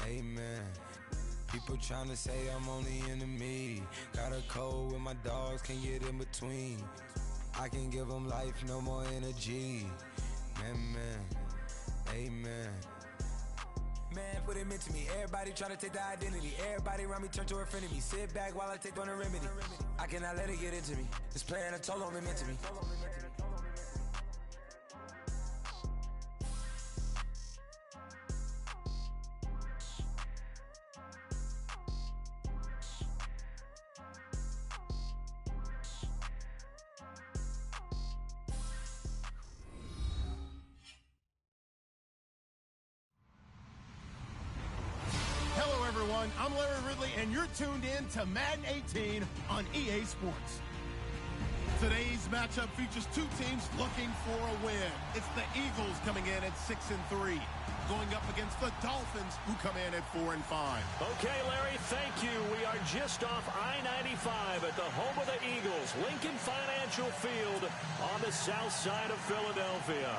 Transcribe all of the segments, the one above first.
Amen. People trying to say I'm only enemy. Got a code with my dogs, can't get in between. I can give them life, no more energy. Man, amen. Man, what it meant to me. Everybody try to take the identity. Everybody around me turn to a friend of me. Sit back while I take on a remedy. I cannot let it get into me. It's playing a toll on me, meant to me. I'm Larry Ridley, and you're tuned in to Madden 18 on EA Sports. Today's matchup features two teams looking for a win. It's the Eagles coming in at 6-3, going up against the Dolphins, who come in at 4-5. Okay, Larry, thank you. We are just off I-95 at the home of the Eagles, Lincoln Financial Field on the south side of Philadelphia.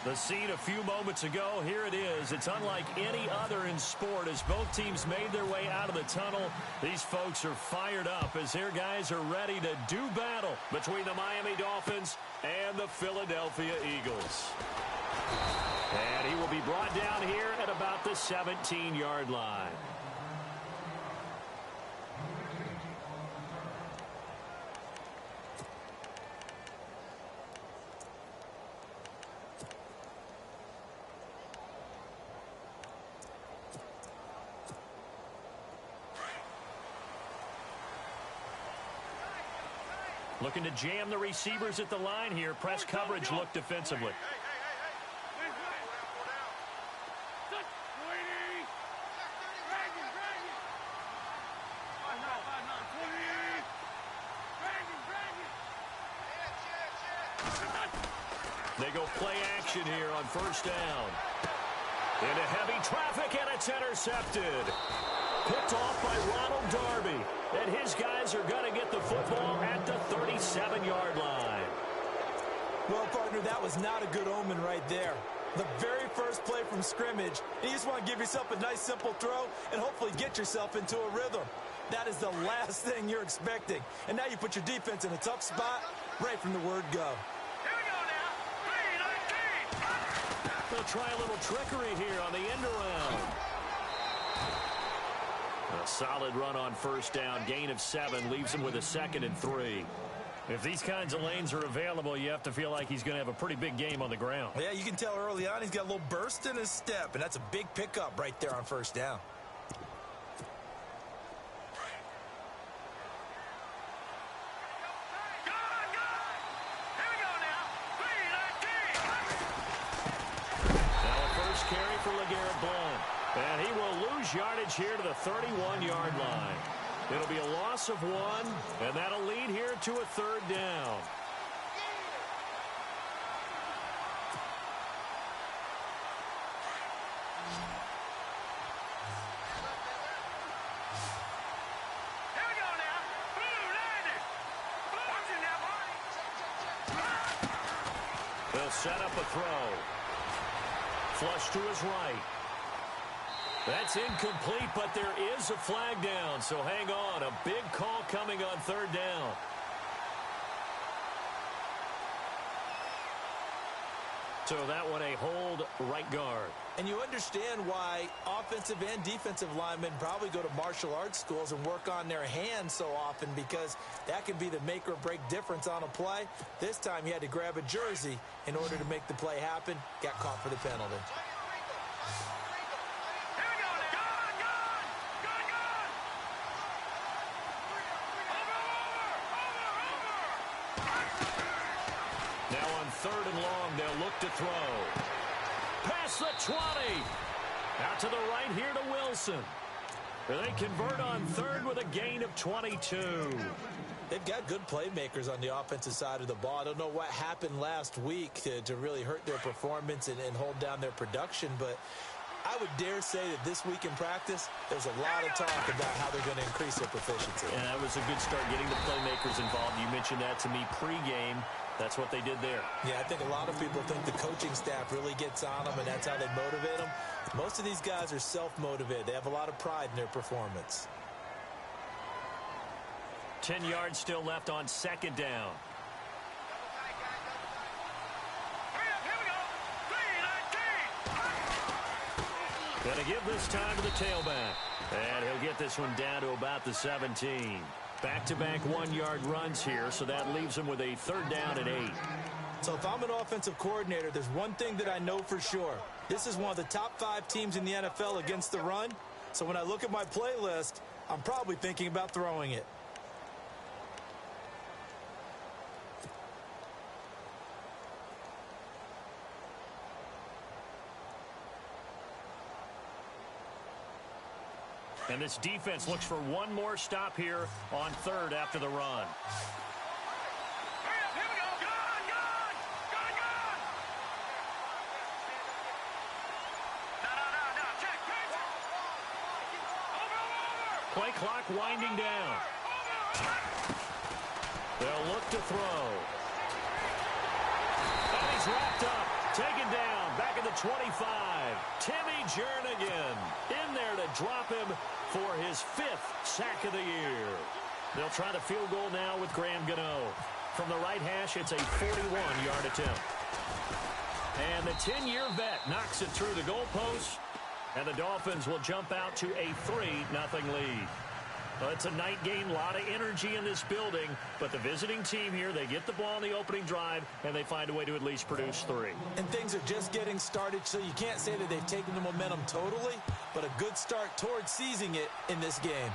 The scene a few moments ago, here it is. It's unlike any other in sport as both teams made their way out of the tunnel. These folks are fired up as their guys are ready to do battle between the Miami Dolphins and the Philadelphia Eagles. And he will be brought down here at about the 17-yard line. Looking to jam the receivers at the line here. Press coverage look defensively. They go play action here on first down. Into heavy traffic, and it's intercepted. Picked off by Ronald Darby. And his guys are going to get the football at the 37-yard line. Well, partner, that was not a good omen right there. The very first play from scrimmage, you just want to give yourself a nice, simple throw and hopefully get yourself into a rhythm. That is the last thing you're expecting. And now you put your defense in a tough spot right from the word go. Here we go now. 3-19. They'll try a little trickery here on the end around. A solid run on first down. Gain of 7 leaves him with a 2nd and 3. If these kinds of lanes are available, you have to feel like he's going to have a pretty big game on the ground. Yeah, you can tell early on he's got a little burst in his step, and that's a big pickup right there on first down. And he will lose yardage here to the 31-yard line. It'll be a loss of 1, and that'll lead here to a 3rd down. Here we go now. They'll set up a throw. Flush to his right. That's incomplete, but there is a flag down, so hang on. A big call coming on 3rd down. So that one a hold right guard. And you understand why offensive and defensive linemen probably go to martial arts schools and work on their hands so often, because that can be the make or break difference on a play. This time he had to grab a jersey in order to make the play happen. Got caught for the penalty. Now on 3rd and long, they'll look to throw. Past the 20. Out to the right here to Wilson. They convert on 3rd with a gain of 22. They've got good playmakers on the offensive side of the ball. I don't know what happened last week to really hurt their performance and hold down their production, but I would dare say that this week in practice, there's a lot of talk about how they're going to increase their proficiency. And that was a good start getting the playmakers involved. You mentioned that to me pregame. That's what they did there. Yeah, I think a lot of people think the coaching staff really gets on them, and that's how they motivate them. Most of these guys are self-motivated. They have a lot of pride in their performance. 10 yards still left on second down. Gonna give this time to the tailback. And he'll get this one down to about the 17. Back-to-back 1-yard runs here, so that leaves him with a 3rd down and 8. So if I'm an offensive coordinator, there's one thing that I know for sure. This is one of the top 5 teams in the NFL against the run. So when I look at my playlist, I'm probably thinking about throwing it. And this defense looks for one more stop here on 3rd after the run. Here we go. Gone. No. Check. Over. Play clock winding down. They'll look to throw. And he's wrapped up. Taken down. Back at the 25. Timmy Jernigan in there to drop him for his 5th sack of the year. They'll try the field goal now with Graham Gano. From the right hash, it's a 41-yard attempt. And the 10-year vet knocks it through the goalpost, and the Dolphins will jump out to a 3-0 lead. Well, it's a night game, a lot of energy in this building, but the visiting team here, they get the ball on the opening drive, and they find a way to at least produce 3. And things are just getting started, so you can't say that they've taken the momentum totally, but a good start towards seizing it in this game.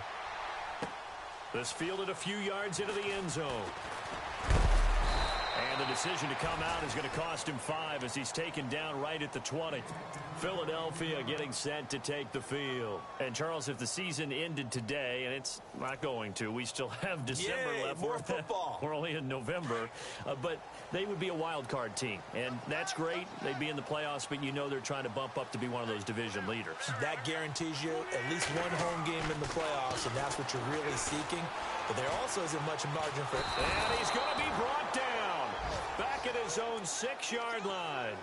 This fielded a few yards into the end zone. And the decision to come out is going to cost him 5 as he's taken down right at the 20. Philadelphia getting set to take the field. And, Charles, if the season ended today, and it's not going to, we still have December left. More football. We're only in November. But they would be a wild card team. And that's great. They'd be in the playoffs, but you know they're trying to bump up to be one of those division leaders. That guarantees you at least one home game in the playoffs, and that's what you're really seeking. But there also isn't much margin for it. And he's going to be brought down back at his own 6-yard line.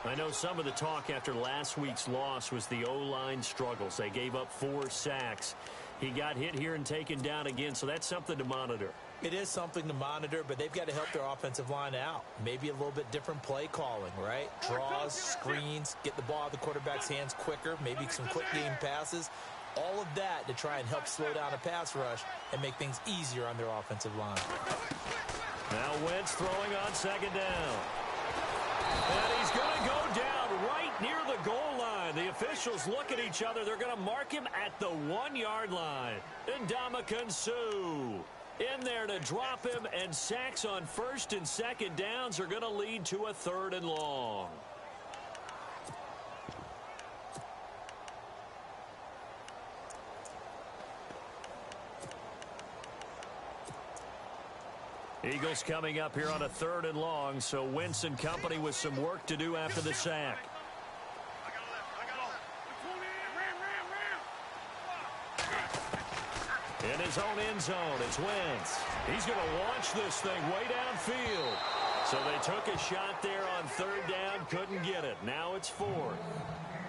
I know some of the talk after last week's loss was the O-line struggles. They gave up 4 sacks. He got hit here and taken down again, so that's something to monitor. It is something to monitor, but they've got to help their offensive line out. Maybe a little bit different play calling, right? Draws, screens, get the ball out of the quarterback's hands quicker, maybe some quick game passes. All of that to try and help slow down a pass rush and make things easier on their offensive line. Now Wentz throwing on 2nd down. And he's going to go down right near the goal line. The officials look at each other. They're going to mark him at the 1-yard line. Ndamukong Suh in there to drop him, and sacks on 1st and 2nd downs are going to lead to a 3rd and long. Eagles coming up here on a 3rd and long, so Wentz and company with some work to do after the sack. In his own end zone, it's Wentz. He's going to launch this thing way downfield. So they took a shot there on 3rd down, couldn't get it. Now it's 4th.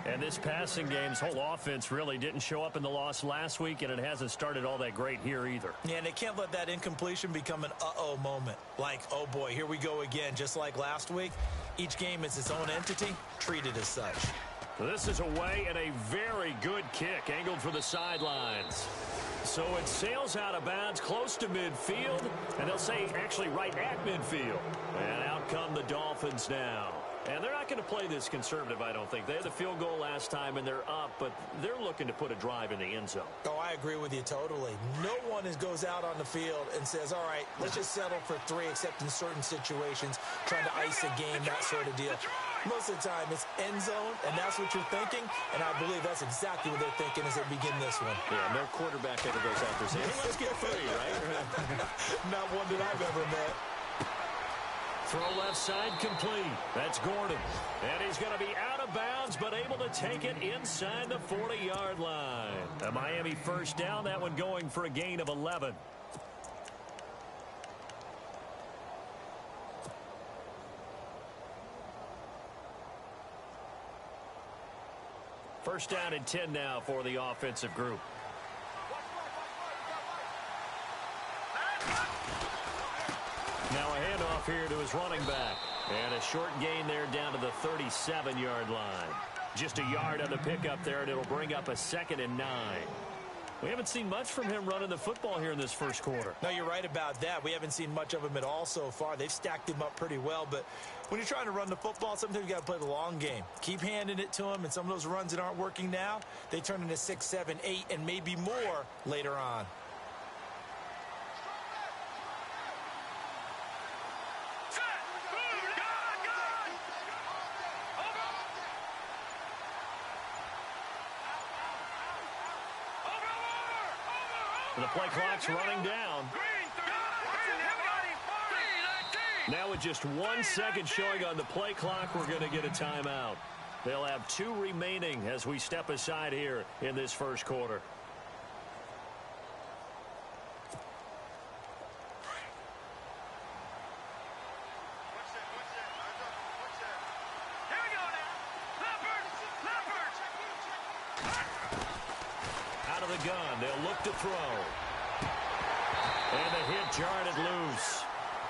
And this passing game's whole offense really didn't show up in the loss last week, and it hasn't started all that great here either. Yeah, and they can't let that incompletion become an uh-oh moment. Like, oh boy, here we go again, just like last week. Each game is its own entity, treated as such. This is away and a very good kick, angled for the sidelines. So it sails out of bounds close to midfield, and they'll say actually right at midfield. And out come the Dolphins now. And they're not going to play this conservative, I don't think. They had the field goal last time, and they're up, but they're looking to put a drive in the end zone. Oh, I agree with you totally. No one goes out on the field and says, all right, let's just settle for 3, except in certain situations, trying to ice a game, that sort of deal. Most of the time, it's end zone, and that's what you're thinking, and I believe that's exactly what they're thinking as they begin this one. Yeah, no quarterback ever goes out there saying, hey, let's get 3, right? Not one that I've ever met. Throw left side complete. That's Gordon. And he's going to be out of bounds, but able to take it inside the 40-yard line. A Miami 1st down, that one going for a gain of 11. First down and 10 now for the offensive group. Now a handoff here to his running back. And a short gain there down to the 37-yard line. Just a yard on the pickup there, and it'll bring up a 2nd and 9. We haven't seen much from him running the football here in this first quarter. No, you're right about that. We haven't seen much of him at all so far. They've stacked him up pretty well, but when you're trying to run the football, sometimes you got to play the long game. Keep handing it to him, and some of those runs that aren't working now, they turn into 6, 7, 8, and maybe more later on. The play clock's running down. Now with just 1 second showing on the play clock, we're going to get a timeout. They'll have 2 remaining as we step aside here in this first quarter. Gun. They'll look to throw. And the hit jarred it loose.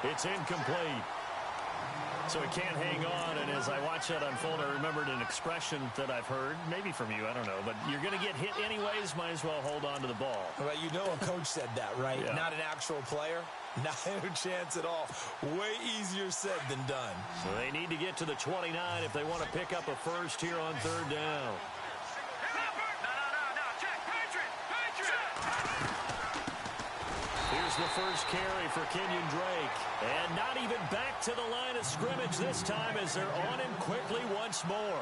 It's incomplete. So it can't hang on, and as I watch that unfold, I remembered an expression that I've heard, maybe from you, I don't know, but you're going to get hit anyways, might as well hold on to the ball. Well, you know a coach said that, right? Yeah. Not an actual player. Not a chance at all. Way easier said than done. So they need to get to the 29 if they want to pick up a first here on 3rd down. Here's the first carry for Kenyon Drake. And not even back to the line of scrimmage this time as they're on him quickly once more.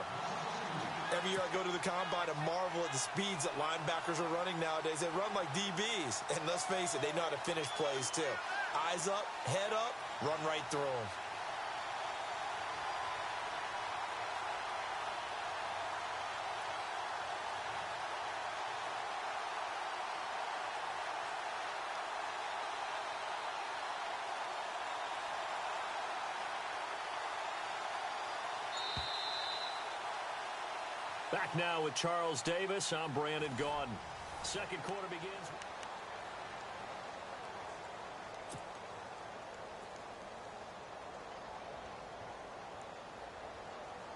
Every year I go to the combine and marvel at the speeds that linebackers are running nowadays. They run like DBs. And let's face it, they know how to finish plays too. Eyes up, head up, run right through them. Back now with Charles Davis. I'm Brandon Gaudin. Second quarter begins.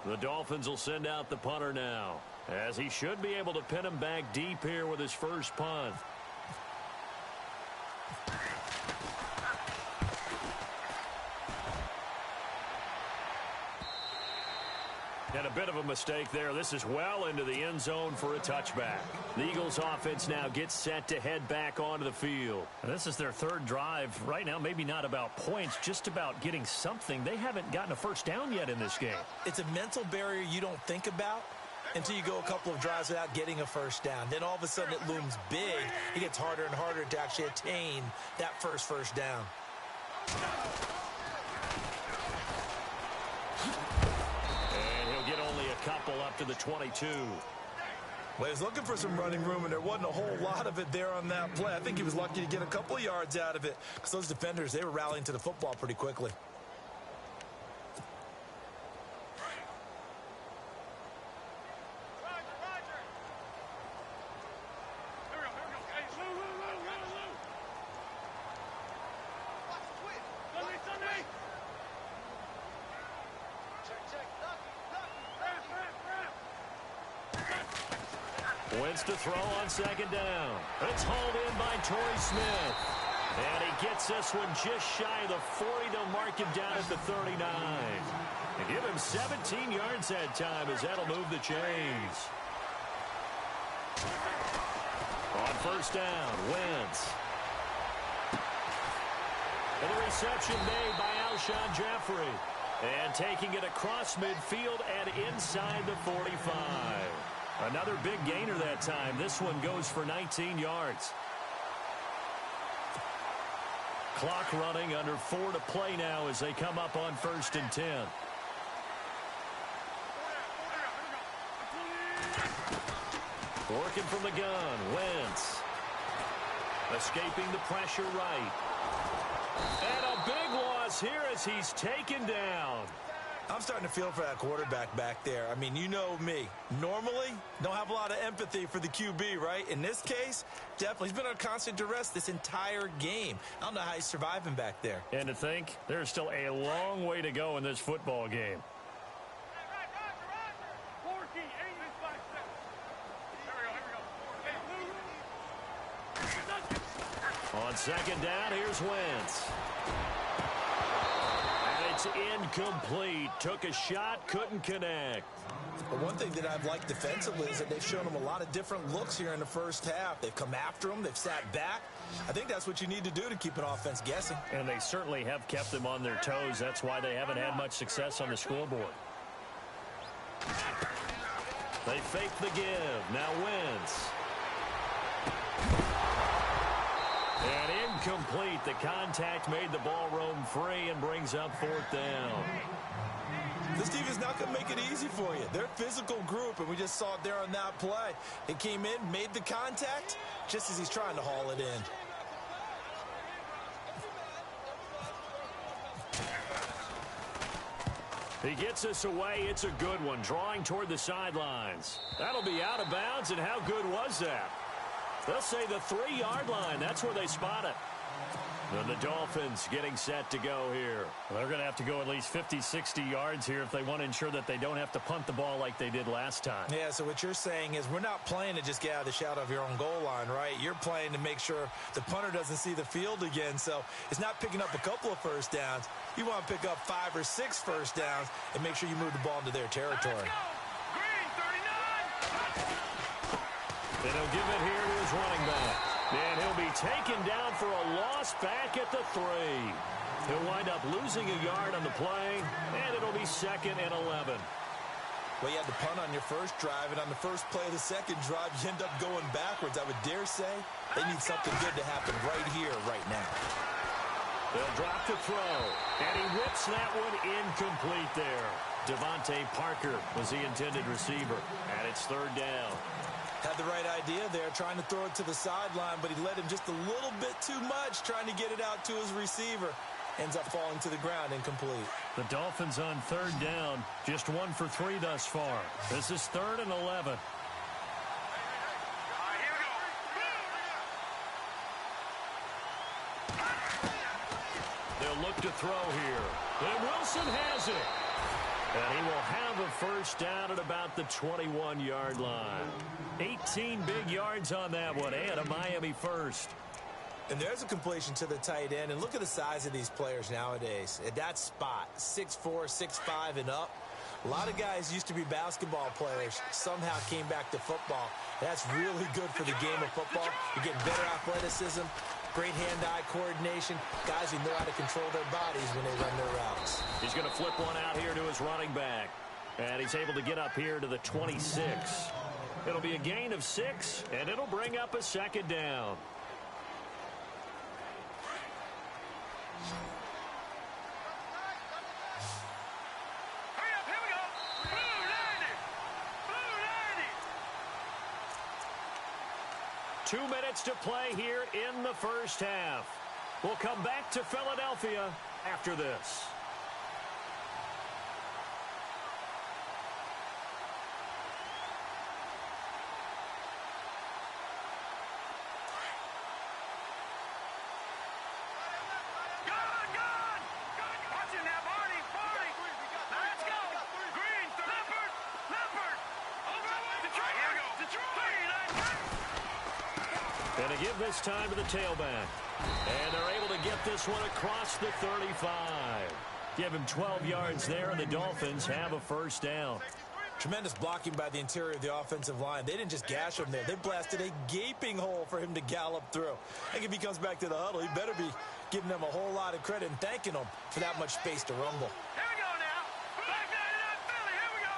The Dolphins will send out the punter now, as he should be able to pin him back deep here with his first punt. And a bit of a mistake there. This is well into the end zone for a touchback. The Eagles offense now gets set to head back onto the field. And this is their 3rd drive. Right now, maybe not about points, just about getting something. They haven't gotten a first down yet in this game. It's a mental barrier you don't think about until you go a couple of drives without getting a first down. Then all of a sudden it looms big. It gets harder and harder to actually attain that first down. Couple up to the 22. Well, he was looking for some running room, and there wasn't a whole lot of it there on that play. I think he was lucky to get a couple of yards out of it because those defenders, they were rallying to the football pretty quickly. Wins to throw on 2nd down. It's hauled in by Torrey Smith. And he gets this one just shy of the 40. They'll mark him down at the 39. And give him 17 yards that time as that'll move the chains. On 1st down, Wentz. And the reception made by Alshon Jeffrey. And taking it across midfield and inside the 45. Another big gainer that time. This one goes for 19 yards. Clock running, under 4 to play now as they come up on 1st and 10. Working from the gun, Wentz. Escaping the pressure right. And a big loss here as he's taken down. I'm starting to feel for that quarterback back there. I mean, you know me. Normally, don't have a lot of empathy for the QB, right? In this case, definitely. He's been under constant duress this entire game. I don't know how he's surviving back there. And to think, there's still a long way to go in this football game. On second down, here's Wentz. And it's incomplete. Took a shot, couldn't connect. But one thing that I've liked defensively is that they've shown him a lot of different looks here in the first half. They've come after him. They've sat back. I think that's what you need to do to keep an offense guessing. And they certainly have kept them on their toes. That's why they haven't had much success on the scoreboard. They fake the give. Now Wentz. And incomplete. The contact made the ball roam free and brings up fourth down. This team is not going to make it easy for you. They're a physical group, and we just saw it there on that play. They came in, made the contact, just as he's trying to haul it in. He gets us away. It's a good one, drawing toward the sidelines. That'll be out of bounds, and how good was that? They'll say the 3-yard line. That's where they spot it. And the Dolphins getting set to go here. Well, they're going to have to go at least 50, 60 yards here if they want to ensure that they don't have to punt the ball like they did last time. Yeah, so what you're saying is we're not playing to just get out of the shadow of your own goal line, right? You're playing to make sure the punter doesn't see the field again. So it's not picking up a couple of first downs. You want to pick up 5 or 6 first downs and make sure you move the ball into their territory. And he'll give it here to his running back. And he'll be taken down for a loss back at the 3. He'll wind up losing a yard on the play, and it'll be 2nd and 11. Well, you had the punt on your first drive, and on the first play of the second drive, you end up going backwards. I would dare say they need something good to happen right here, right now. They'll drop to throw, and he whips that one incomplete there. Devontae Parker was the intended receiver, and it's 3rd down. Had the right idea there, trying to throw it to the sideline, but he led him just a little bit too much, trying to get it out to his receiver. Ends up falling to the ground, incomplete. The Dolphins on 3rd down, just 1 for 3 thus far. This is 3rd and 11. They'll look to throw here. And Wilson has it. And he will have a first down at about the 21-yard line. 18 big yards on that one, and a Miami first. And there's a completion to the tight end. And look at the size of these players nowadays. At that spot, 6'4", 6'5", and up. A lot of guys used to be basketball players, somehow came back to football. That's really good for the game of football. You're getting better athleticism, great hand-eye coordination, guys who know how to control their bodies when they run their routes. He's going to flip one out here to his running back. And he's able to get up here to the 26. It'll be a gain of 6, and it'll bring up a 2nd down. Hurry up, here we go. Blue 90. Blue 90. 2 minutes to play here in the first half. We'll come back to Philadelphia after this. And to give this time to the tailback. And they're able to get this one across the 35. Give him 12 yards there, and the Dolphins have a first down. Tremendous blocking by the interior of the offensive line. They didn't just gash him there. They blasted a gaping hole for him to gallop through. I think if he comes back to the huddle, he better be giving them a whole lot of credit and thanking them for that much space to rumble. Here we go now. Black 99 Philly. Here we go.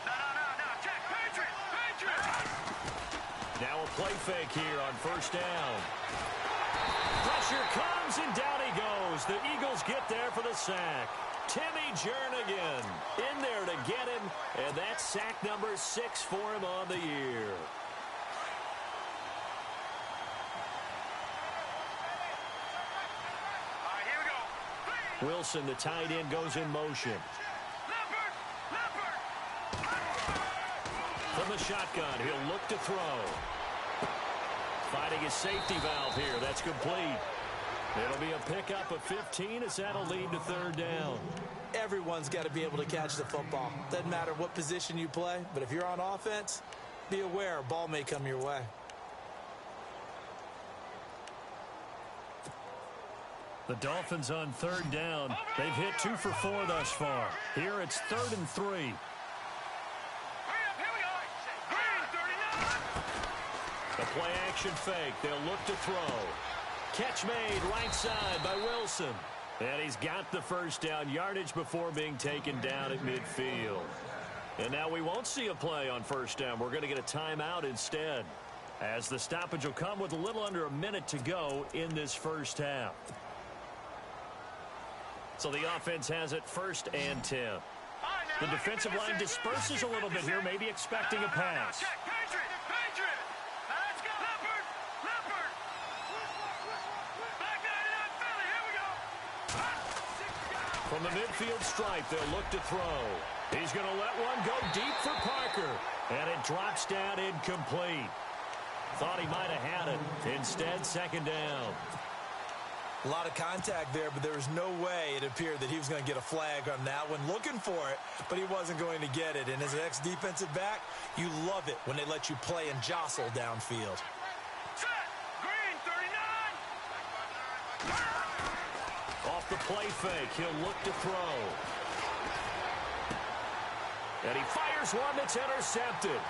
No. Check. Patriot. Now a play fake here on first down. Pressure comes, and down he goes. The Eagles get there for the sack. Timmy Jernigan in there to get him, and that's sack number 6 for him on the year. Wilson, the tight end, goes in motion. From the shotgun, he'll look to throw. Finding his safety valve here. That's complete. It'll be a pickup of 15 as that'll lead to third down. Everyone's got to be able to catch the football. Doesn't matter what position you play, but if you're on offense, be aware a ball may come your way. The Dolphins on third down. They've hit 2 for 4 thus far. Here it's 3rd and 3. The play action fake. They'll look to throw. Catch made right side by Wilson. And he's got the first down yardage before being taken down at midfield. And now we won't see a play on first down. We're going to get a timeout instead, as the stoppage will come with a little under a minute to go in this first half. So the offense has it 1st and 10. The defensive line disperses a little bit here, maybe expecting a pass. From the midfield stripe, they'll look to throw. He's going to let one go deep for Parker. And it drops down incomplete. Thought he might have had it. Instead, 2nd down. A lot of contact there, but there was no way it appeared that he was going to get a flag on that one. Looking for it, but he wasn't going to get it. And as an ex-defensive back, you love it when they let you play and jostle downfield. Green, 39. Off the play fake, he'll look to throw. And he fires one that's intercepted.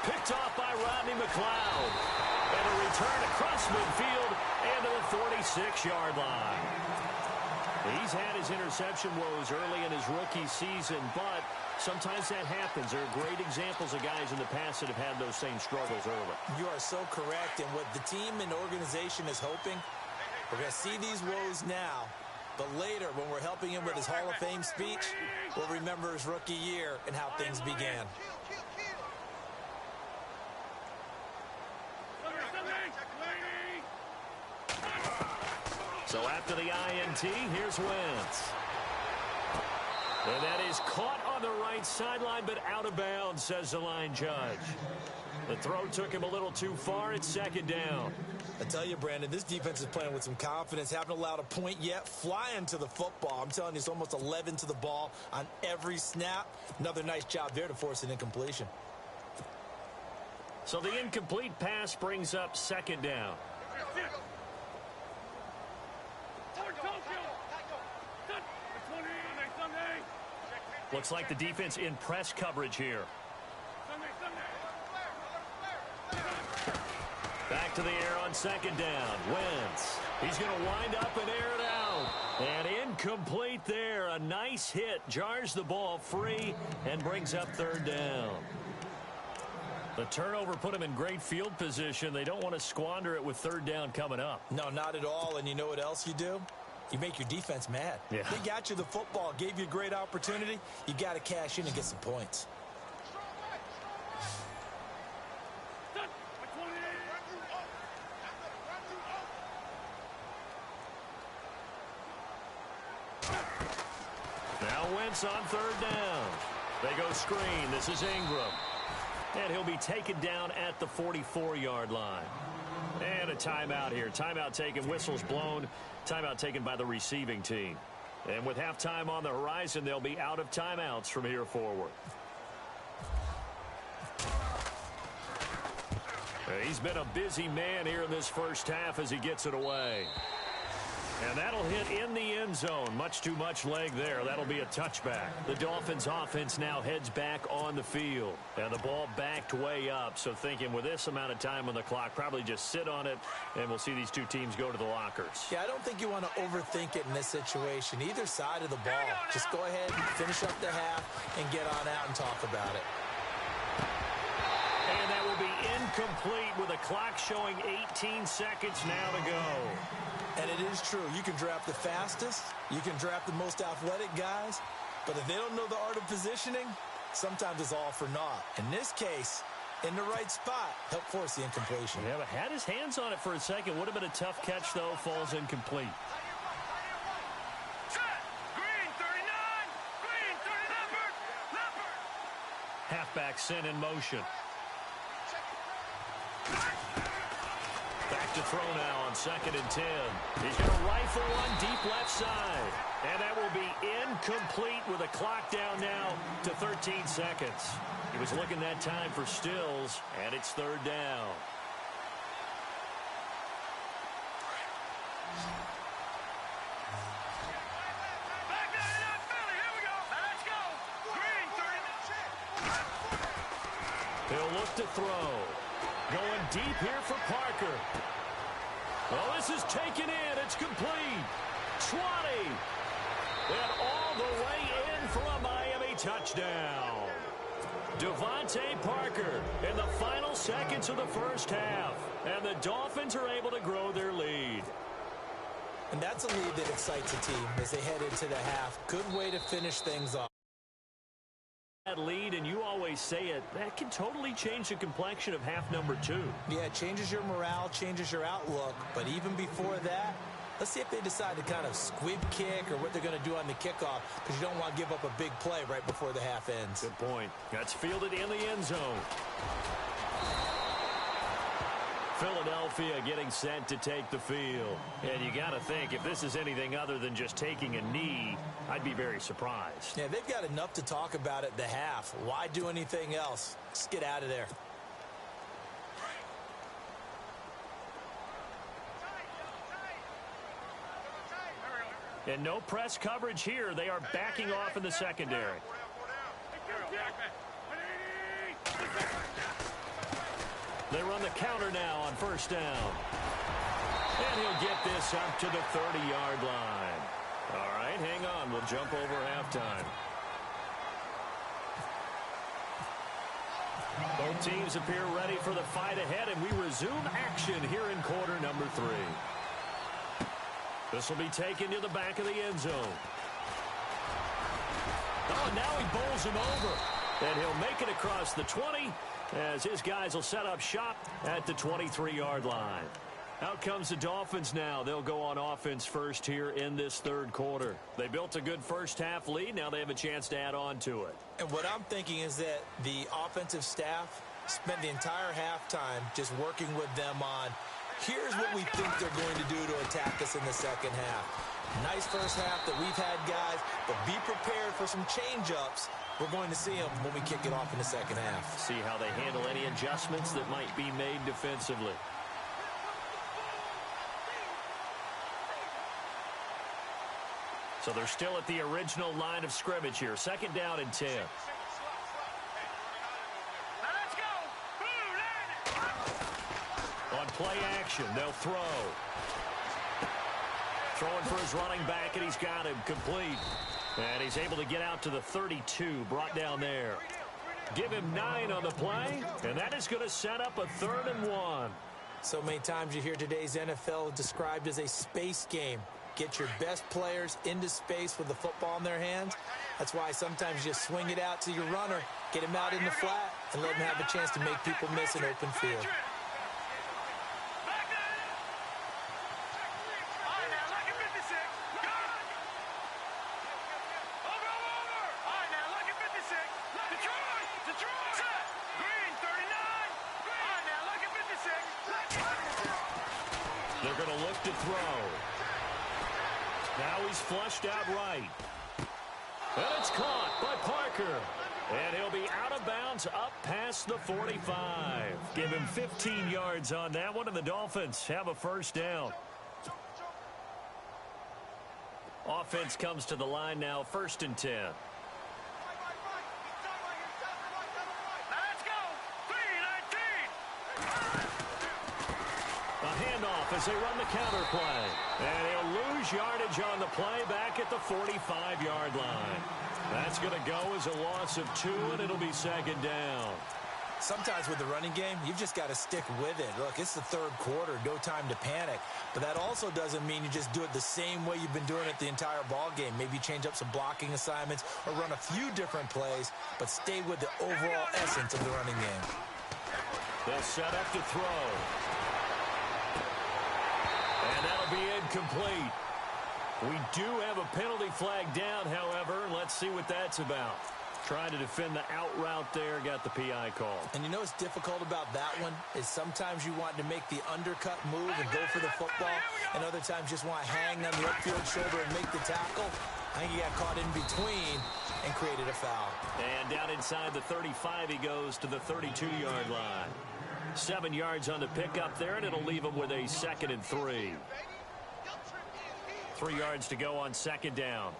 Picked off by Rodney McLeod. And a return across midfield and to the 46-yard line. He's had his interception woes early in his rookie season, but sometimes that happens. There are great examples of guys in the past that have had those same struggles early. You are so correct. And what the team and organization is hoping, we're going to see these woes now, but later when we're helping him with his Hall of Fame speech, we'll remember his rookie year and how things began. So after the INT, here's Wentz. And that is caught on the right sideline, but out of bounds, says the line judge. The throw took him a little too far. It's 2nd down. I tell you, Brandon, this defense is playing with some confidence. Haven't allowed a point yet. Flying to the football. I'm telling you, it's almost 11 to the ball on every snap. Another nice job there to force an incompletion. So the incomplete pass brings up 2nd down. Looks like the defense in press coverage here. Back to the air on 2nd down. Wentz. He's going to wind up and air it out. And incomplete there. A nice hit. Jars the ball free and brings up 3rd down. The turnover put him in great field position. They don't want to squander it with 3rd down coming up. No, not at all. And you know what else you do? You make your defense mad. Yeah. They got you the football, gave you a great opportunity. You got to cash in and get some points. Now Wentz on 3rd down. They go screen. This is Ingram. And he'll be taken down at the 44-yard line. And a timeout here. Timeout taken, whistles blown. Timeout taken by the receiving team. And with halftime on the horizon, they'll be out of timeouts from here forward. He's been a busy man here in this first half as he gets it away. And that'll hit in the end zone. Much too much leg there. That'll be a touchback. The Dolphins offense now heads back on the field. And the ball backed way up. So thinking with this amount of time on the clock, probably just sit on it, and we'll see these two teams go to the lockers. Yeah, I don't think you want to overthink it in this situation. Either side of the ball. Just go ahead and finish up the half and get on out and talk about it. And that will be incomplete with a clock showing 18 seconds now to go. And it is true. You can draft the fastest. You can draft the most athletic guys. But if they don't know the art of positioning, sometimes it's all for naught. In this case, in the right spot, help force the incompletion. Yeah, but had his hands on it for a second. Would have been a tough catch, though. Falls incomplete. halfback sent in motion. Back to throw now on 2nd and 10. He's going to rifle one deep left side. And that will be incomplete with a clock down now to 13 seconds. He was looking that time for Stills, and it's 3rd down. He'll look to throw. Going deep here for Parker. Well, this is taken in. It's complete. 20. And all the way in for a Miami touchdown. Devontae Parker in the final seconds of the first half. And the Dolphins are able to grow their lead. And that's a lead that excites a team as they head into the half. Good way to finish things off. That lead, and you always say it, that can totally change the complexion of half number 2. Yeah, it changes your morale, changes your outlook. But even before that, let's see if they decide to kind of squib kick or what they're going to do on the kickoff, because you don't want to give up a big play right before the half ends. Good point. That's fielded in the end zone. Philadelphia getting set to take the field. And you got to think, if this is anything other than just taking a knee, I'd be very surprised. Yeah, they've got enough to talk about at the half. Why do anything else? Just get out of there. And no press coverage here. They are backing off in the secondary. They run the counter now on 1st down. And he'll get this up to the 30-yard line. All right, hang on. We'll jump over halftime. Both teams appear ready for the fight ahead, and we resume action here in quarter number 3. This will be taken to the back of the end zone. Oh, now he bowls him over. And he'll make it across the 20 as his guys will set up shop at the 23-yard line. Out comes the Dolphins now. They'll go on offense first here in this 3rd quarter. They built a good first half lead. Now they have a chance to add on to it. And what I'm thinking is that the offensive staff spent the entire halftime just working with them on, here's what we think they're going to do to attack us in the second half. Nice first half that we've had, guys, but be prepared for some change-ups. We're going to see them when we kick it off in the second half. See how they handle any adjustments that might be made defensively. So they're still at the original line of scrimmage here. 2nd down and 10. Let's go. On play action, they'll throw. Throwing for his running back, and he's got him complete. And he's able to get out to the 32, brought down there. Give him 9 on the play, and that is going to set up a 3rd and 1. So many times you hear today's NFL described as a space game. Get your best players into space with the football in their hands. That's why sometimes you just swing it out to your runner, get him out in the flat, and let him have a chance to make people miss an open field. They're going to look to throw. Now he's flushed out right. And it's caught by Parker. And he'll be out of bounds up past the 45. Give him 15 yards on that one, and the Dolphins have a 1st down. Offense comes to the line now, 1st and 10. As they run the counter play. And he'll lose yardage on the play back at the 45-yard line. That's going to go as a loss of 2, and it'll be 2nd down. Sometimes with the running game, you've just got to stick with it. Look, it's the 3rd quarter, no time to panic. But that also doesn't mean you just do it the same way you've been doing it the entire ball game. Maybe change up some blocking assignments or run a few different plays, but stay with the overall essence of the running game. They'll set up to throw. And that'll be incomplete. We do have a penalty flag down, however. Let's see what that's about. Trying to defend the out route there, got the PI call. And you know what's difficult about that one is sometimes you want to make the undercut move and go for the football, and other times just want to hang on the upfield shoulder and make the tackle. I think he got caught in between and created a foul. And down inside the 35, he goes to the 32-yard line. 7 yards on the pickup there, and it'll leave him with a 2nd and 3. 3 yards to go on 2nd down.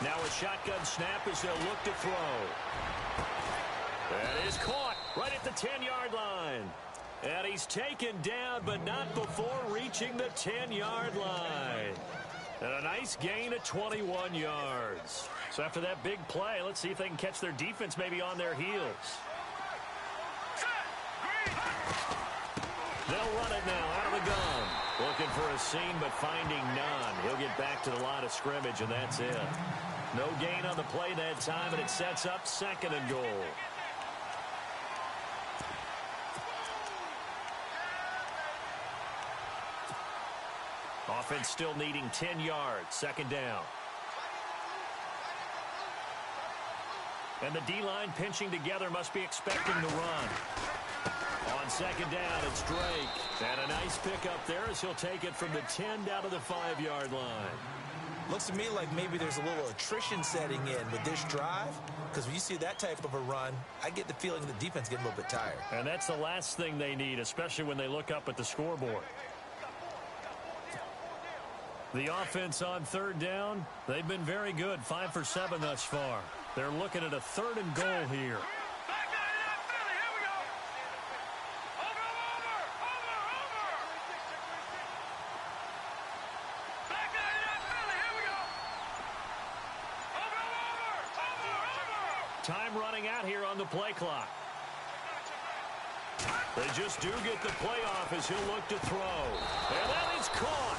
Now a shotgun snap as they'll look to throw. That is caught right at the 10-yard line. And he's taken down, but not before reaching the 10-yard line. And a nice gain of 21 yards. So after that big play, let's see if they can catch their defense maybe on their heels. They'll run it now out of the gun. Looking for a seam, but finding none. He'll get back to the line of scrimmage, and that's it. No gain on the play that time, and it sets up 2nd and goal. Offense still needing 10 yards. 2nd down. And the D-line pinching together, must be expecting the run. On 2nd down, it's Drake. And a nice pickup there as he'll take it from the 10 down to the 5-yard line. Looks to me like maybe there's a little attrition setting in with this drive, because when you see that type of a run, I get the feeling the defense getting a little bit tired. And that's the last thing they need, especially when they look up at the scoreboard. The offense on 3rd down, they've been very good, 5 for 7 thus far. They're looking at a 3rd and goal here. Time running out here on the play clock. They just do get the play off as he'll look to throw. And that is caught.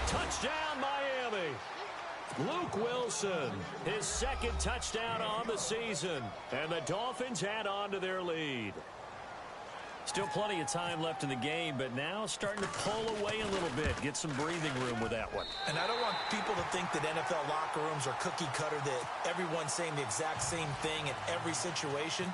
Touchdown, Miami. Luke Wilson, his 2nd touchdown on the season. And the Dolphins add on to their lead. Still plenty of time left in the game, but now starting to pull away a little bit. Get some breathing room with that one. And I don't want people to think that NFL locker rooms are cookie cutter, that everyone's saying the exact same thing in every situation.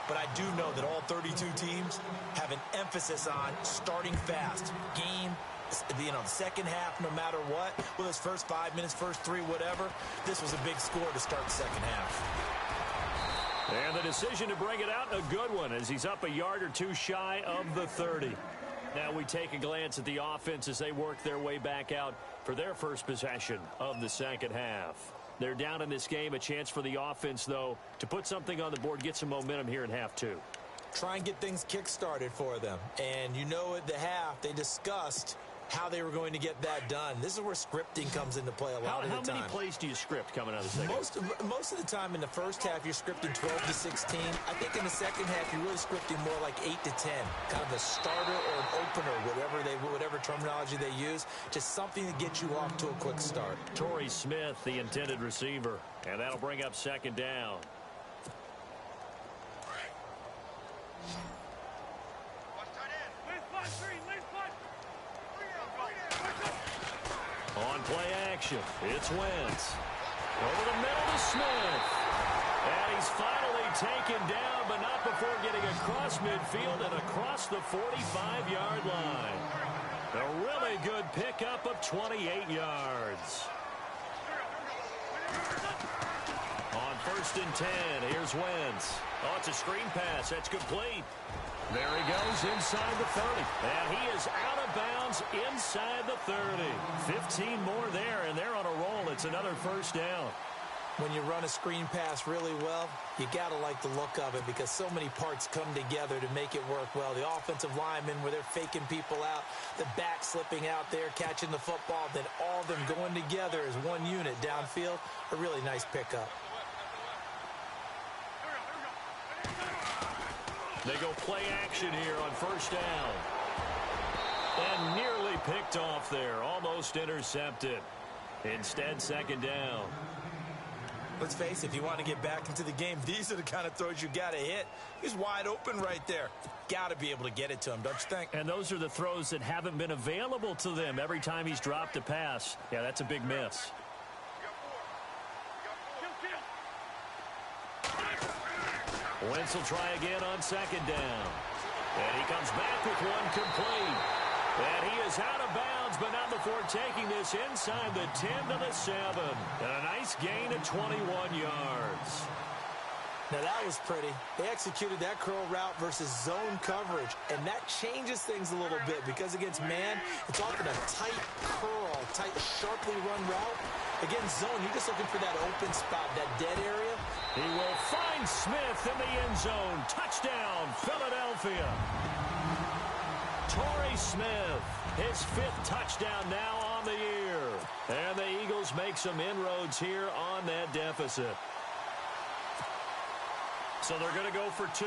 But I do know that all 32 teams have an emphasis on starting fast. Game, the second half, no matter what. Whether it's first 5 minutes, first 3, whatever. This was a big score to start the second half. And the decision to bring it out, a good one, as he's up a yard or two shy of the 30. Now we take a glance at the offense as they work their way back out for their first possession of the second half. They're down in this game. A chance for the offense, though, to put something on the board, get some momentum here in half 2. Try and get things kick-started for them. And you know at the half, they discussed how they were going to get that done. This is where scripting comes into play a lot of the time. How many plays do you script coming out of the second? Most of the time in the first half, you're scripting 12 to 16. I think in the second half, you're really scripting more like 8 to 10. Kind of a starter or an opener, whatever terminology they use. Just something to get you off to a quick start. Torrey Smith, the intended receiver. And that'll bring up 2nd down. On play action, it's Wentz. Over the middle to Smith. And he's finally taken down, but not before getting across midfield and across the 45-yard line. A really good pickup of 28 yards. On 1st and 10, here's Wentz. Oh, it's a screen pass. That's complete. There he goes inside the 30. And he is out of bounds inside the 30. 15 more there, and they're on a roll. It's another 1st down. When you run a screen pass really well, you got to like the look of it because so many parts come together to make it work well. The offensive linemen, where they're faking people out, the back slipping out there, catching the football, then all of them going together as one unit downfield. A really nice pickup. They go play action here on 1st down. And nearly picked off there. Almost intercepted. Instead, 2nd down. Let's face it, if you want to get back into the game, these are the kind of throws you got to hit. He's wide open right there. Got to be able to get it to him, don't you think? And those are the throws that haven't been available to them every time he's dropped a pass. Yeah, that's a big miss. Wentz will try again on second down. And he comes back with one complete. And he is out of bounds, but not before taking this inside the 10 to the 7. And a nice gain of 21 yards. Now that was pretty. They executed that curl route versus zone coverage, and that changes things a little bit because against man, it's often a tight curl, tight, sharply run route. Against zone, you're just looking for that open spot, that dead area. He will find Smith in the end zone. Touchdown, Philadelphia. Torrey Smith, his 5th touchdown now on the year. And the Eagles make some inroads here on that deficit. So they're going to go for 2.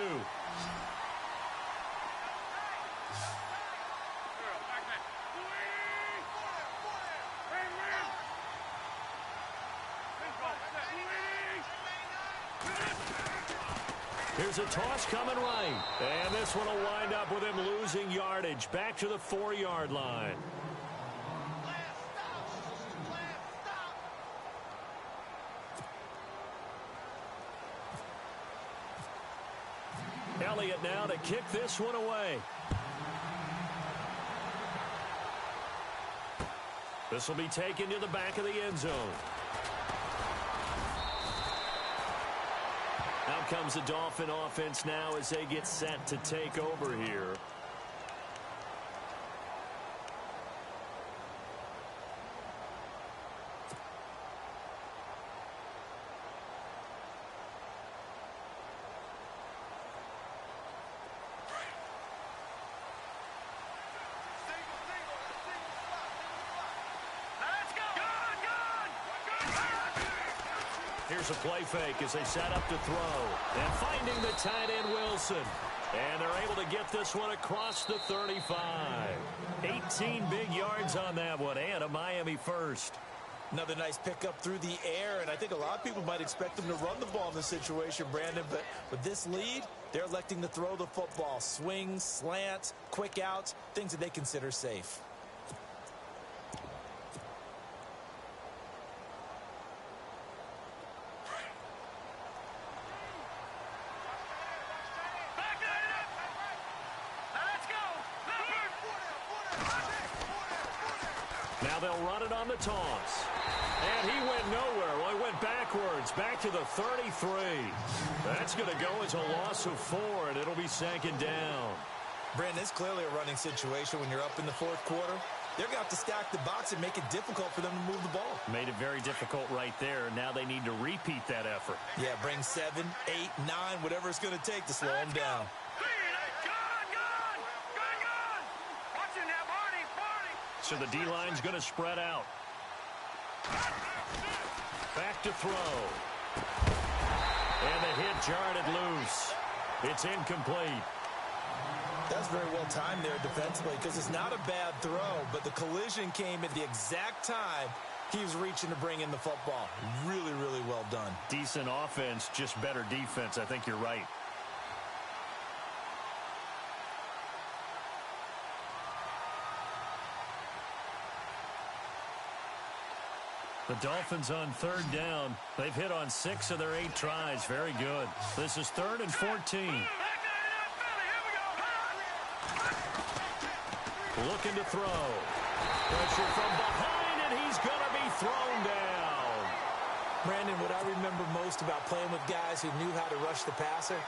Here's a toss coming right. And this one will wind up with him losing yardage. Back to the 4-yard line. Elliott now to kick this one away. This will be taken to the back of the end zone. Out comes the Dolphin offense now as they get set to take over here. Here's a play fake as they set up to throw. And finding the tight end, Wilson. And they're able to get this one across the 35. 18 big yards on that one, and a Miami first. Another nice pickup through the air, and I think a lot of people might expect them to run the ball in this situation, Brandon, but with this lead, they're electing to throw the football. Swings, slants, quick outs, things that they consider safe. Now they'll run it on the toss. And he went nowhere. Well, he went backwards, back to the 33. That's going to go as a loss of 4, and it'll be second down. Brandon, it's clearly a running situation when you're up in the 4th quarter. They're going to have to stack the box and make it difficult for them to move the ball. Made it very difficult right there. Now they need to repeat that effort. Yeah, bring 7, 8, 9, whatever it's going to take to slow them down. So the D-line's going to spread out. Back to throw. And the hit jarred it loose. It's incomplete. That's very well timed there defensively because it's not a bad throw, but the collision came at the exact time he was reaching to bring in the football. Really, really well done. Decent offense, just better defense. I think you're right. The Dolphins on 3rd down. They've hit on 6 of their 8 tries. Very good. This is 3rd and 14. Looking to throw. Pressure from behind, and he's going to be thrown down. Brandon, what I remember most about playing with guys who knew how to rush the passer,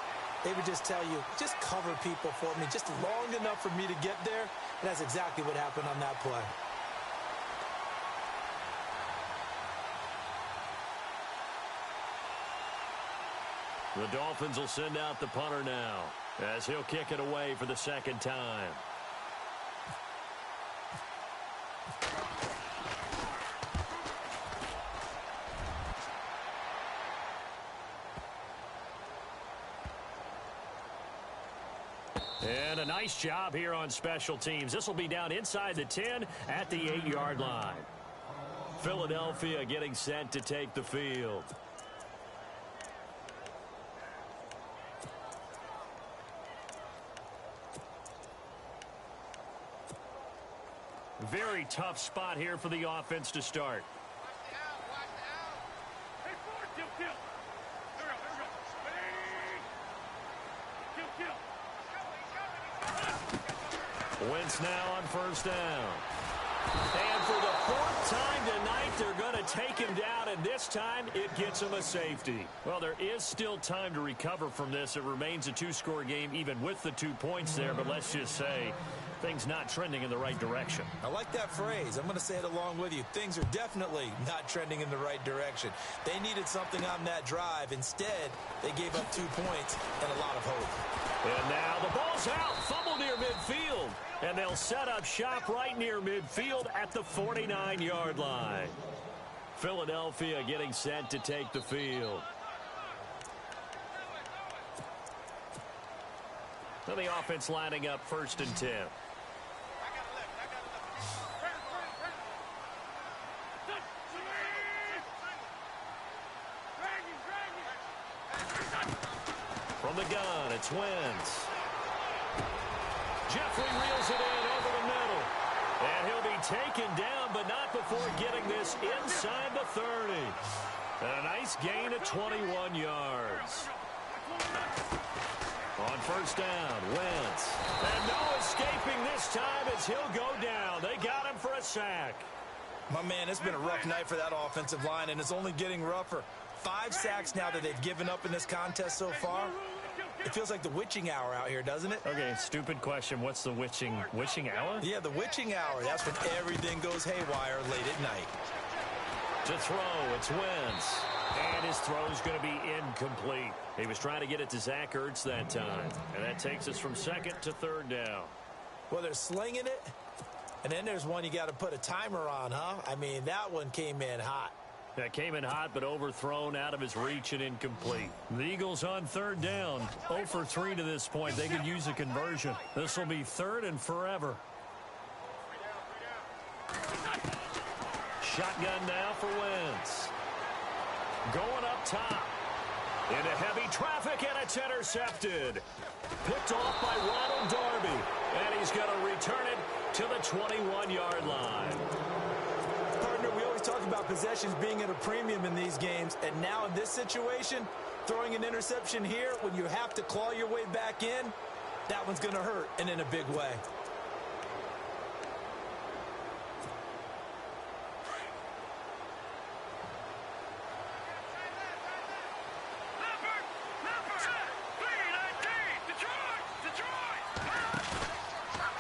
they would just tell you, just cover people for me, just long enough for me to get there. And that's exactly what happened on that play. The Dolphins will send out the punter now as he'll kick it away for the 2nd time. And a nice job here on special teams. This will be down inside the 10 at the 8-yard line. Philadelphia getting set to take the field. very tough spot here for the offense to start. Wentz now on first down. And for the fourth time tonight, they're going to take him down, and this time it gets him a safety. Well, there is still time to recover from this. It remains a two-score game, even with the 2 points there, but let's just say things not trending in the right direction. I like that phrase. I'm going to say it along with you. Things are definitely not trending in the right direction. They needed something on that drive. Instead, they gave up 2 points and a lot of hope. And now the ball's out. Fumble near midfield. And they'll set up shop right near midfield at the 49-yard line. Philadelphia getting set to take the field. So the offense lining up 1st and 10. From the gun, it's Wentz. Jeffrey reels it in over the middle. And he'll be taken down, but not before getting this inside the 30. And a nice gain of 21 yards. On first down, Wentz. And no escaping this time as he'll go down. They got him for a sack. My man, it's been a rough night for that offensive line, and it's only getting rougher. 5 sacks now that they've given up in this contest so far. It feels like the witching hour out here, doesn't it? Okay, stupid question. What's the witching hour? Yeah, the witching hour. That's when everything goes haywire late at night. To throw, it's Wentz. And his throw's going to be incomplete. He was trying to get it to Zach Ertz that time. And that takes us from 2nd to 3rd down. Well, they're slinging it. And then there's one you got to put a timer on, huh? I mean, that one came in hot. That came in hot, but overthrown out of his reach and incomplete. The Eagles on 3rd down. 0 for 3 to this point. They could use a conversion. This will be 3rd and forever. Shotgun now for Wentz. Going up top. Into heavy traffic, and it's intercepted. Picked off by Ronald Darby. And he's going to return it to the 21-yard line. Partner, we always talk about possessions being at a premium in these games, and now in this situation, throwing an interception here when you have to claw your way back in, that one's going to hurt, and in a big way.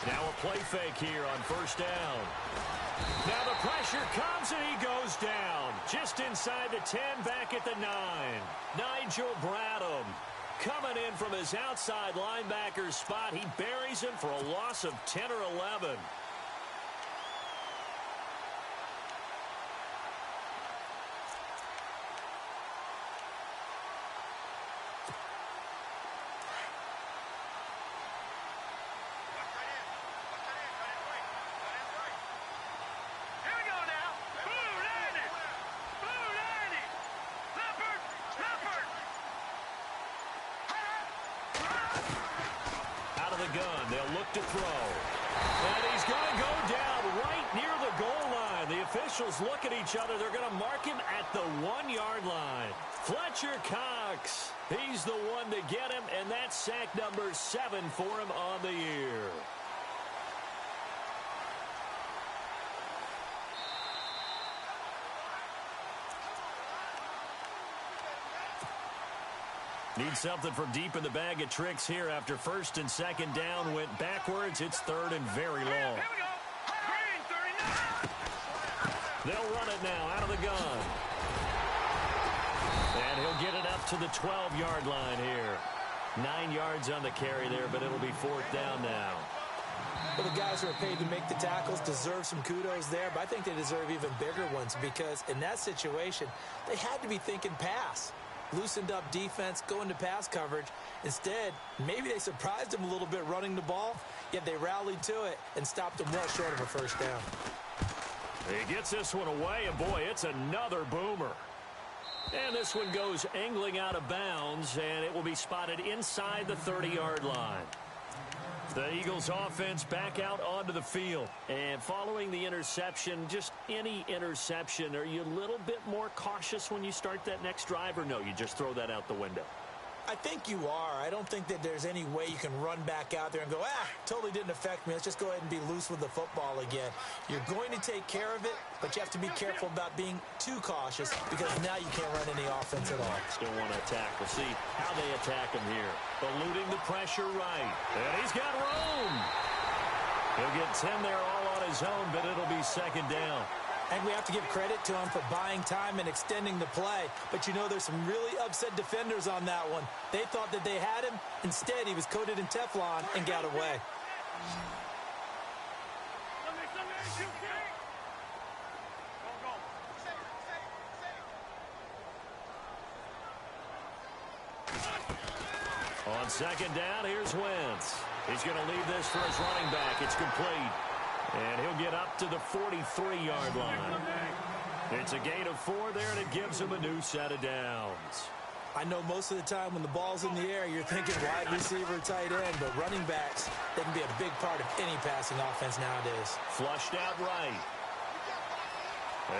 Now a play fake here on first down. Now the pressure comes and he goes down. Just inside the 10, back at the 9. Nigel Bradham coming in from his outside linebacker spot. He buries him for a loss of 10 or 11. Gun. They'll look to throw. And he's going to go down right near the goal line. The officials look at each other. They're going to mark him at the 1-yard line. Fletcher Cox, he's the one to get him, and that's sack number 7 for him on the year. Need something from deep in the bag of tricks here after 1st and 2nd down went backwards. It's 3rd and very long. They'll run it now out of the gun. And he'll get it up to the 12-yard line here. 9 yards on the carry there, but it'll be 4th down now. Well, the guys who are paid to make the tackles deserve some kudos there, but I think they deserve even bigger ones because in that situation, they had to be thinking pass. Loosened up defense, going to pass coverage. Instead, maybe they surprised him a little bit running the ball, yet they rallied to it and stopped him well short of a 1st down. He gets this one away, and boy, it's another boomer. And this one goes angling out of bounds, and it will be spotted inside the 30-yard line. The Eagles offense back out onto the field. And following the interception, just any interception, are you a little bit more cautious when you start that next drive, or no, you just throw that out the window? I think you are. I don't think that there's any way you can run back out there and go, totally didn't affect me. Let's just go ahead and be loose with the football again. You're going to take care of it, but you have to be careful about being too cautious because now you can't run any offense at all. Still want to attack. We'll see how they attack him here. Eluding the pressure right. And he's got room. He'll get 10 there all on his own, but it'll be second down. And we have to give credit to him for buying time and extending the play. But, you know, there's some really upset defenders on that one. They thought that they had him. Instead, he was coated in Teflon and got away. On second down, here's Wentz. He's going to leave this for his running back. It's complete. And he'll get up to the 43-yard line. It's a gain of 4 there, and it gives him a new set of downs. I know most of the time when the ball's in the air, you're thinking wide receiver, tight end, but running backs, they can be a big part of any passing offense nowadays. Flushed out right.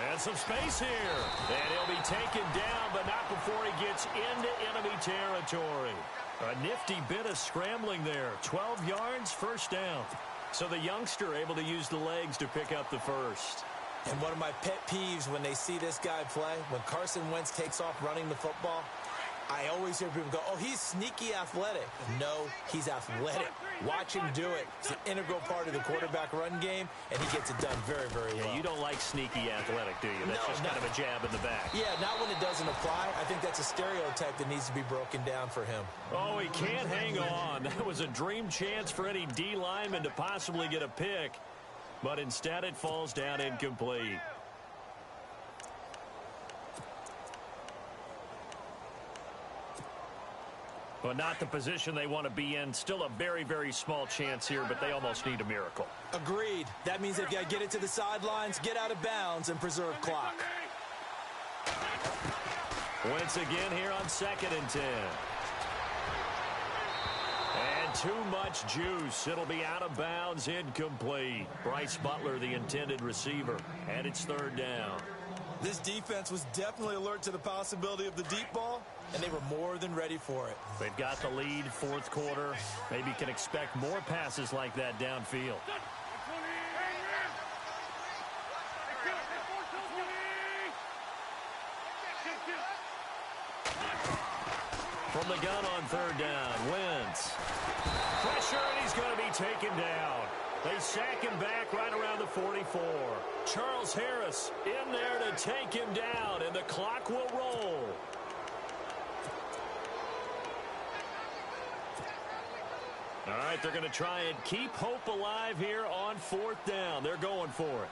And some space here. And he'll be taken down, but not before he gets into enemy territory. A nifty bit of scrambling there. 12 yards, first down. So the youngster able to use the legs to pick up the first. And one of my pet peeves when they see this guy play, when Carson Wentz takes off running the football, I always hear people go, oh, he's sneaky athletic. No, he's athletic. Watch him do it. It's an integral part of the quarterback run game, and he gets it done very, very well. Yeah, you don't like sneaky athletic, do you? That's just kind of a jab in the back. Yeah, not when it doesn't apply. I think that's a stereotype that needs to be broken down for him. Oh, he can't hang on. That was a dream chance for any D lineman to possibly get a pick, but instead it falls down incomplete. But not the position they want to be in. Still a very, very small chance here, but they almost need a miracle. Agreed. That means they've got to get it to the sidelines, get out of bounds, and preserve clock. Once again here on 2nd and 10. And too much juice. It'll be out of bounds, incomplete. Bryce Butler, the intended receiver, and it's 3rd down. This defense was definitely alert to the possibility of the deep ball, and they were more than ready for it. They've got the lead, 4th quarter. Maybe can expect more passes like that downfield. From the gun on 3rd down, Wentz. Pressure, and he's going to be taken down. They sack him back right around the 44. Charles Harris in there to take him down, and the clock will roll. All right, they're going to try and keep hope alive here on 4th down. They're going for it.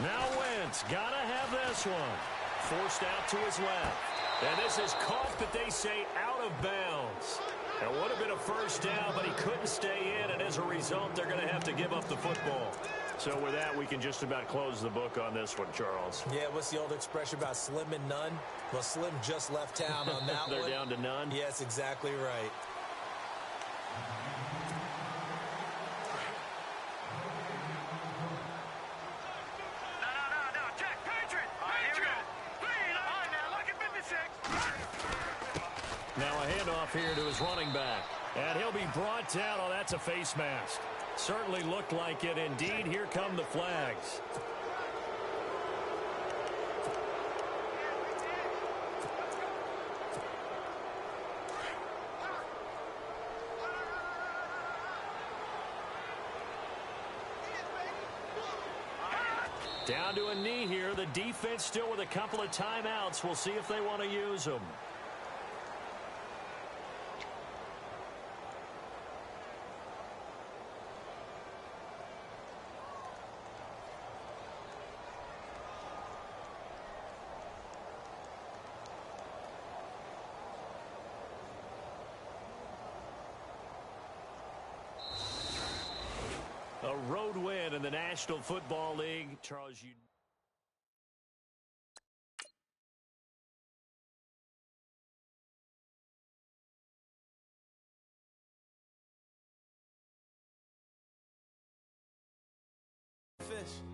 Now Wentz, got to have this one. Forced out to his left. And this is caught, but they say out of bounds. It would have been a first down, but he couldn't stay in, and as a result, they're going to have to give up the football. So with that, we can just about close the book on this one, Charles. Yeah, what's the old expression about slim and none? Well, Slim just left town on that They're one. down to none? Yes, exactly right. No, Jack, Patriot! Patriot! Clean on now, look at 56! Now a handoff here to his running back. And he'll be brought down. Oh, that's a face mask. Certainly looked like it. Indeed, here come the flags. Down to a knee here. The defense still with a couple of timeouts. We'll see if they want to use them. A road win in the National Football League. Charles, you... finish.